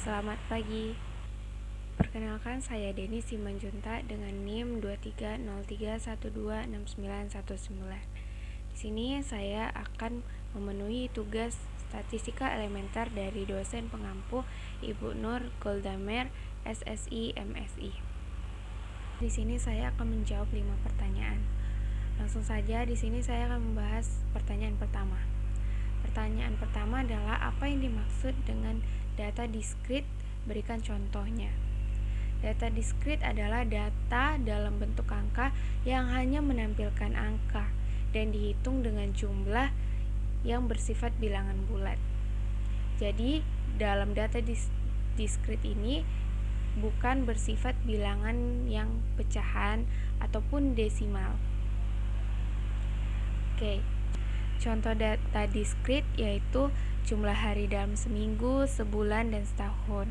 Selamat pagi. Perkenalkan, saya Deni Simanjunta dengan NIM 2303126919. Di sini saya akan memenuhi tugas statistika elementer dari dosen pengampu Ibu Nur Goldamer, SSI, MSI. Di sini saya akan menjawab 5 pertanyaan. Langsung saja, di sini saya akan membahas pertanyaan pertama. Pertanyaan pertama adalah apa yang dimaksud dengan data diskrit? Berikan contohnya. Data diskrit adalah data dalam bentuk angka yang hanya menampilkan angka dan dihitung dengan jumlah yang bersifat bilangan bulat. Jadi, dalam data diskrit ini bukan bersifat bilangan yang pecahan ataupun desimal. Oke. Contoh data diskrit yaitu jumlah hari dalam seminggu, sebulan, dan setahun.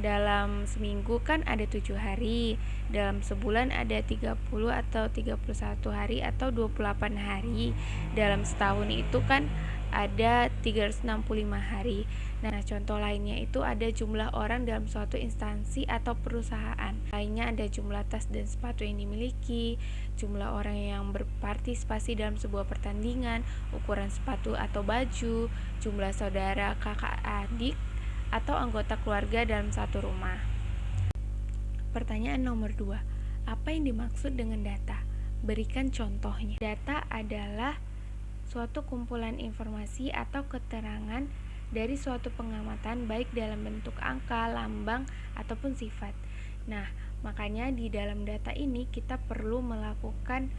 Dalam seminggu kan ada 7 hari, dalam sebulan ada 30 atau 31 hari atau 28 hari. Dalam setahun itu kan ada 365 hari. Nah, contoh lainnya itu ada jumlah orang dalam suatu instansi atau perusahaan. Lainnya ada jumlah tas dan sepatu yang dimiliki, jumlah orang yang berpartisipasi dalam sebuah pertandingan, ukuran sepatu atau baju, jumlah saudara, kakak, adik, atau anggota keluarga dalam satu rumah. Pertanyaan nomor 2. Apa yang dimaksud dengan data? Berikan contohnya. Data adalah suatu kumpulan informasi atau keterangan dari suatu pengamatan baik dalam bentuk angka, lambang, ataupun sifat. Nah, makanya di dalam data ini kita perlu melakukan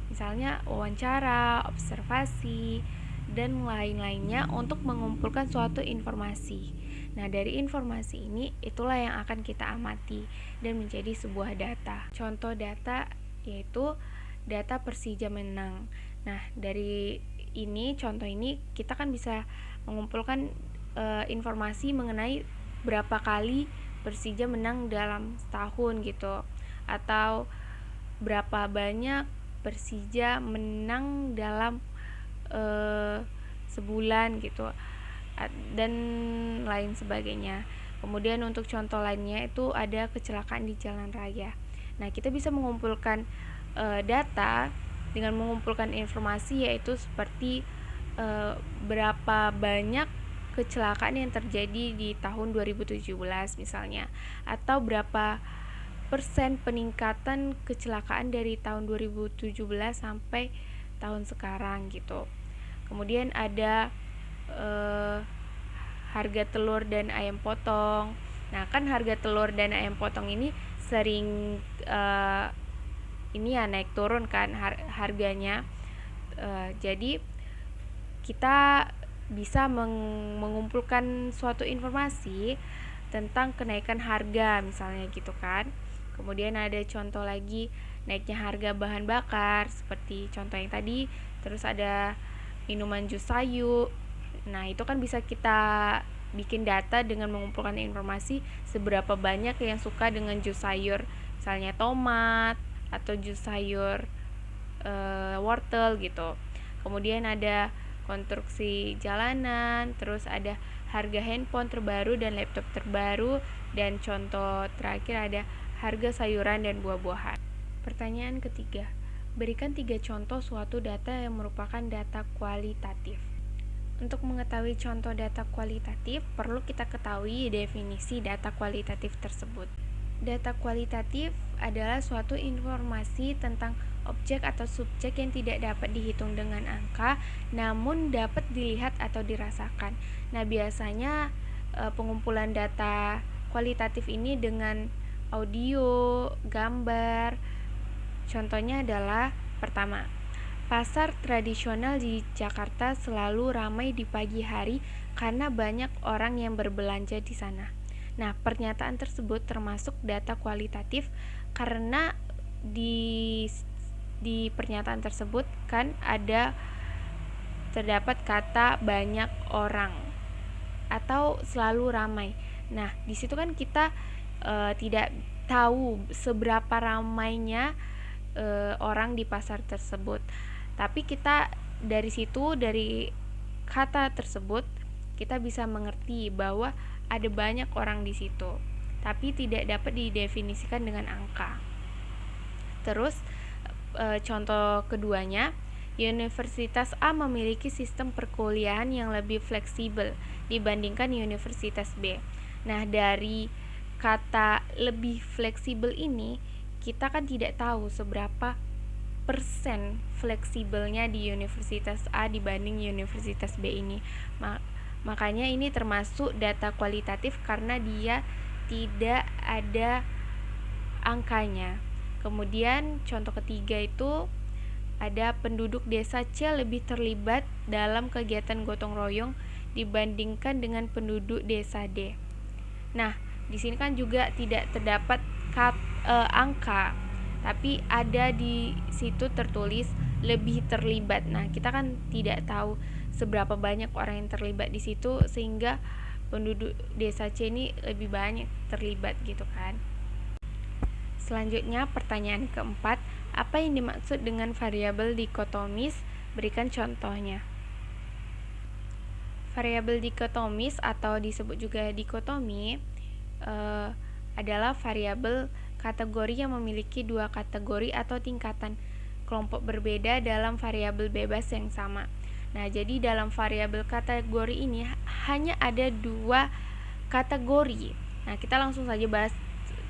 misalnya wawancara, observasi, dan lain-lainnya untuk mengumpulkan suatu informasi. Nah, dari informasi ini itulah yang akan kita amati dan menjadi sebuah data. Contoh data yaitu data Persija menang. Nah, dari contoh ini kita kan bisa mengumpulkan informasi mengenai berapa kali Persija menang dalam setahun gitu, atau berapa banyak Persija menang dalam sebulan gitu, dan lain sebagainya. Kemudian untuk contoh lainnya itu ada kecelakaan di jalan raya. Nah, kita bisa mengumpulkan data dengan mengumpulkan informasi yaitu seperti berapa banyak kecelakaan yang terjadi di tahun 2017 misalnya, atau berapa persen peningkatan kecelakaan dari tahun 2017 sampai tahun sekarang gitu. Kemudian ada harga telur dan ayam potong. Nah, kan harga telur dan ayam potong ini sering naik turun kan harganya. Jadi kita bisa mengumpulkan suatu informasi tentang kenaikan harga misalnya gitu kan. Kemudian ada contoh lagi naiknya harga bahan bakar seperti contoh yang tadi. Terus ada minuman jus sayur. Nah, itu kan bisa kita bikin data dengan mengumpulkan informasi seberapa banyak yang suka dengan jus sayur, misalnya tomat atau jus sayur wortel gitu. Kemudian ada konstruksi jalanan, terus ada harga handphone terbaru dan laptop terbaru, dan contoh terakhir ada harga sayuran dan buah-buahan. Pertanyaan ketiga, berikan 3 contoh suatu data yang merupakan data kualitatif. Untuk mengetahui contoh data kualitatif, perlu kita ketahui definisi data kualitatif tersebut. Data kualitatif adalah suatu informasi tentang objek atau subjek yang tidak dapat dihitung dengan angka, namun dapat dilihat atau dirasakan. Nah, biasanya pengumpulan data kualitatif ini dengan audio, gambar. Contohnya adalah pertama, pasar tradisional di Jakarta selalu ramai di pagi hari karena banyak orang yang berbelanja di sana. Nah, pernyataan tersebut termasuk data kualitatif karena di pernyataan tersebut kan terdapat kata banyak orang atau selalu ramai. Nah, di situ kan kita tidak tahu seberapa ramainya orang di pasar tersebut. Tapi kita dari kata tersebut kita bisa mengerti bahwa ada banyak orang di situ, tapi tidak dapat didefinisikan dengan angka. Terus contoh keduanya, Universitas A memiliki sistem perkuliahan yang lebih fleksibel dibandingkan Universitas B. Nah, dari kata lebih fleksibel ini, kita kan tidak tahu seberapa persen fleksibelnya di Universitas A dibanding Universitas B ini. Makanya ini termasuk data kualitatif karena dia tidak ada angkanya. Kemudian contoh ketiga itu ada penduduk desa C lebih terlibat dalam kegiatan gotong royong dibandingkan dengan penduduk desa D. Nah, di sini kan juga tidak terdapat angka, tapi ada di situ tertulis lebih terlibat. Nah, kita kan tidak tahu seberapa banyak orang yang terlibat di situ, sehingga penduduk desa C ini lebih banyak terlibat gitu kan. Selanjutnya pertanyaan keempat, apa yang dimaksud dengan variabel dikotomis? Berikan contohnya. Variabel dikotomis atau disebut juga dikotomi adalah variabel kategori yang memiliki dua kategori atau tingkatan kelompok berbeda dalam variabel bebas yang sama. Nah, jadi dalam variabel kategori ini hanya ada dua kategori. Nah, kita langsung saja bahas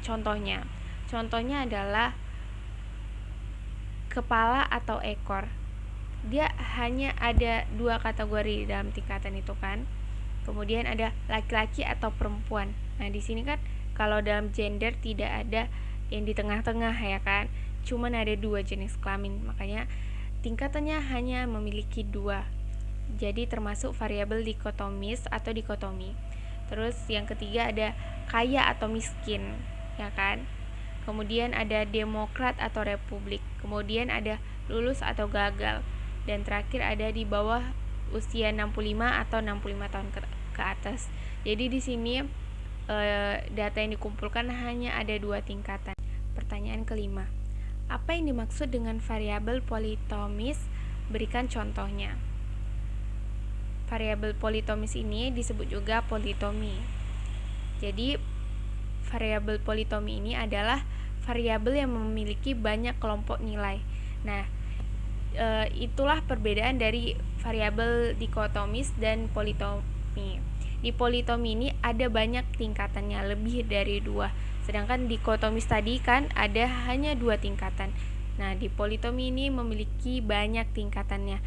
contohnya. Contohnya adalah kepala atau ekor. Dia hanya ada dua kategori dalam tingkatan itu kan. Kemudian ada laki-laki atau perempuan. Nah, di sini kan kalau dalam gender tidak ada yang di tengah-tengah ya kan. Cuman ada dua jenis kelamin. Makanya tingkatannya hanya memiliki dua. Jadi termasuk variabel dikotomis atau dikotomi. Terus yang ketiga ada kaya atau miskin, ya kan? Kemudian ada demokrat atau republik. Kemudian ada lulus atau gagal. Dan terakhir ada di bawah usia 65 atau 65 tahun ke atas. Jadi di sini data yang dikumpulkan hanya ada dua tingkatan. Pertanyaan kelima, apa yang dimaksud dengan variabel politomis? Berikan contohnya. Variabel politomis ini disebut juga politomi. Jadi variabel politomi ini adalah variabel yang memiliki banyak kelompok nilai. Nah, itulah perbedaan dari variabel dikotomis dan politomi. Di politomi ini ada banyak tingkatannya, lebih dari dua. Sedangkan dikotomis tadi kan ada hanya dua tingkatan. Nah, di politomi ini memiliki banyak tingkatannya.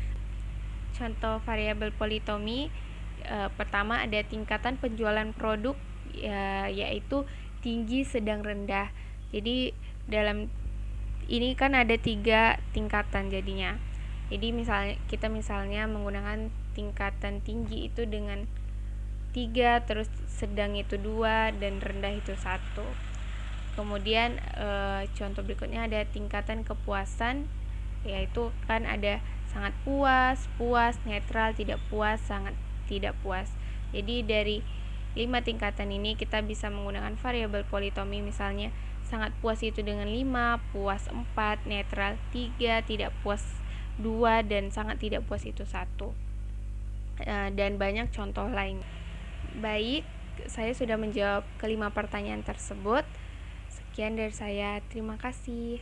Contoh variabel politomi, pertama ada tingkatan penjualan produk, yaitu tinggi, sedang, rendah. Jadi dalam ini kan ada 3 tingkatan jadinya. Jadi misalnya menggunakan tingkatan tinggi itu dengan 3, terus sedang itu 2, dan rendah itu 1. Kemudian contoh berikutnya ada tingkatan kepuasan, yaitu kan ada sangat puas, puas, netral, tidak puas, sangat tidak puas. Jadi dari 5 tingkatan ini kita bisa menggunakan variabel politomi, misalnya sangat puas itu dengan 5, puas 4, netral 3, tidak puas 2, dan sangat tidak puas itu 1. Dan banyak contoh lain. Baik, saya sudah menjawab kelima pertanyaan tersebut. Sekian dari saya, terima kasih.